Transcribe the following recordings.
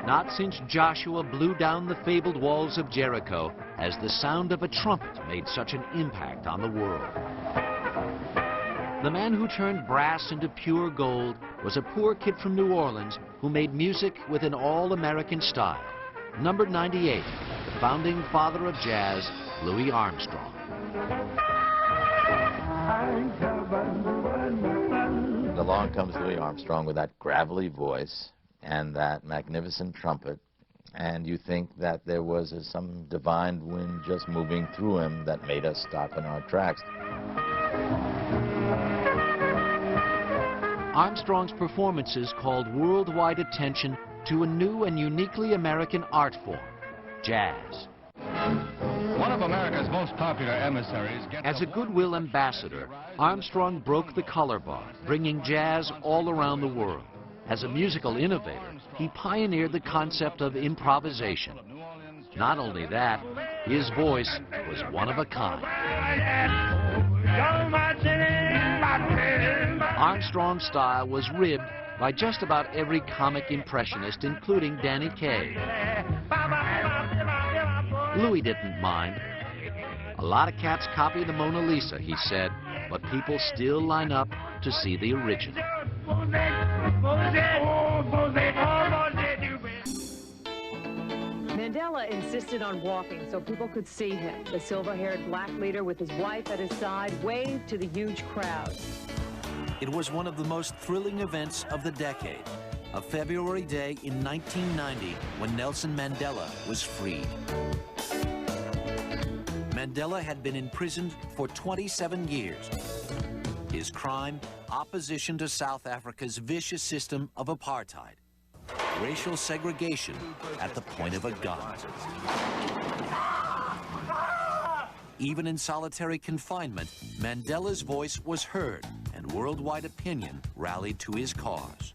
Not since Joshua blew down the fabled walls of Jericho has the sound of a trumpet made such an impact on the world. The man who turned brass into pure gold was a poor kid from New Orleans who made music with an all-American style. Number 98, the founding father of jazz, Louis Armstrong. Along comes Louis Armstrong with that gravelly voice and that magnificent trumpet, and you think that there was some divine wind just moving through him that made us stop in our tracks. Armstrong's performances called worldwide attention to a new and uniquely American art form, jazz. One of America's most popular emissaries... As a goodwill ambassador, Armstrong broke the color bar, bringing jazz all around the world. As a musical innovator, he pioneered the concept of improvisation. Not only that, his voice was one of a kind. Armstrong's style was ribbed by just about every comic impressionist, including Danny Kaye. Louis didn't mind. A lot of cats copy the Mona Lisa, he said, but people still line up to see the original. Mandela insisted on walking so people could see him. The silver-haired black leader with his wife at his side waved to the huge crowd. It was one of the most thrilling events of the decade, a February day in 1990 when Nelson Mandela was freed. Mandela had been imprisoned for 27 years. His crime, opposition to South Africa's vicious system of apartheid. Racial segregation at the point of a gun. Even in solitary confinement, Mandela's voice was heard, and worldwide opinion rallied to his cause.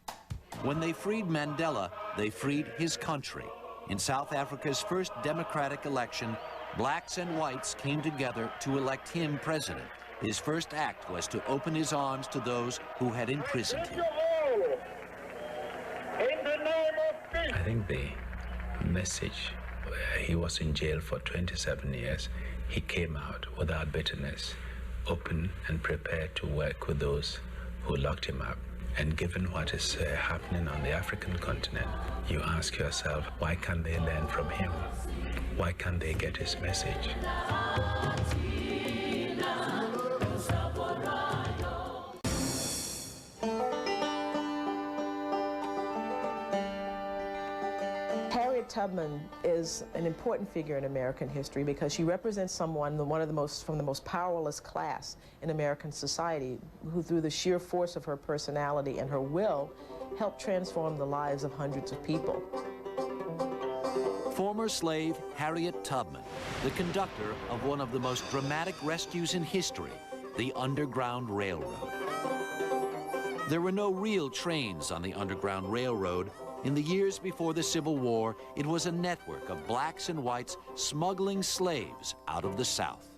When they freed Mandela, they freed his country. In South Africa's first democratic election, blacks and whites came together to elect him president. His first act was to open his arms to those who had imprisoned him. I think the message, he was in jail for 27 years. He came out without bitterness, open and prepared to work with those who locked him up. And given what is happening on the African continent, you ask yourself, why can't they learn from him? Why can't they get his message? Harriet Tubman is an important figure in American history because she represents someone, from the most powerless class in American society, who through the sheer force of her personality and her will helped transform the lives of hundreds of people. Former slave Harriet Tubman, the conductor of one of the most dramatic rescues in history, the Underground Railroad. There were no real trains on the Underground Railroad. In the years before the Civil War, it was a network of blacks and whites smuggling slaves out of the South.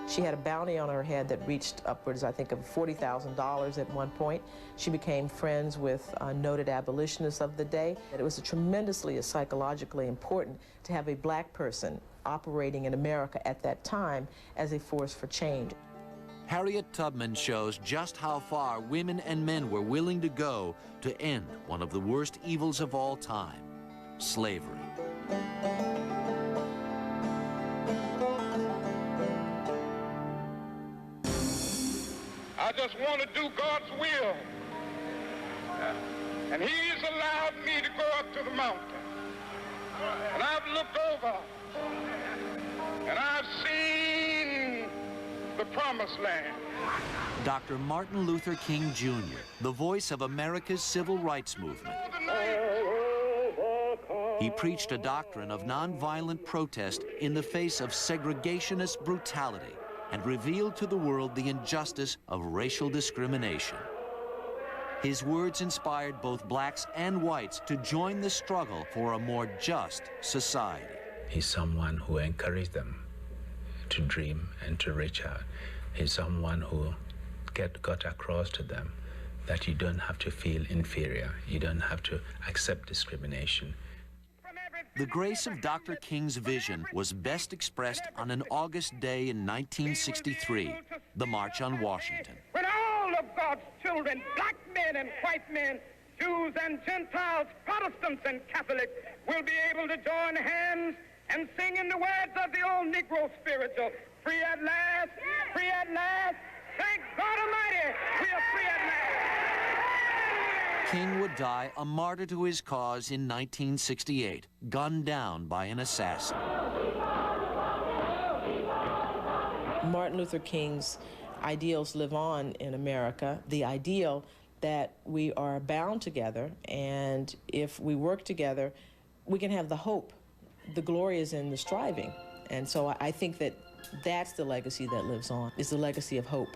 She had a bounty on her head that reached upwards, I think, of $40,000 at one point. She became friends with noted abolitionists of the day. It was tremendously psychologically important to have a black person operating in America at that time as a force for change. Harriet Tubman shows just how far women and men were willing to go to end one of the worst evils of all time, slavery. I just want to do God's will. And He's allowed me to go up to the mountain. And I've looked over and I've seen the promised land. Dr. Martin Luther King Jr., the voice of America's civil rights movement. He preached a doctrine of nonviolent protest in the face of segregationist brutality and revealed to the world the injustice of racial discrimination. His words inspired both blacks and whites to join the struggle for a more just society. He's someone who encouraged them to dream and to reach out. He's someone who got across to them that you don't have to feel inferior, you don't have to accept discrimination. The grace of Dr. King's vision was best expressed on an August day in 1963, the March on Washington. When all of God's children, black men and white men, Jews and Gentiles, Protestants and Catholics, will be able to join hands and sing in the words of the old Negro spiritual, free at last, free at last, thank God Almighty, we are free at last. King would die a martyr to his cause in 1968, gunned down by an assassin. Martin Luther King's ideals live on in America, the ideal that we are bound together, and if we work together, we can have the hope. The glory is in the striving. And so I think that that's the legacy that lives on, is the legacy of hope.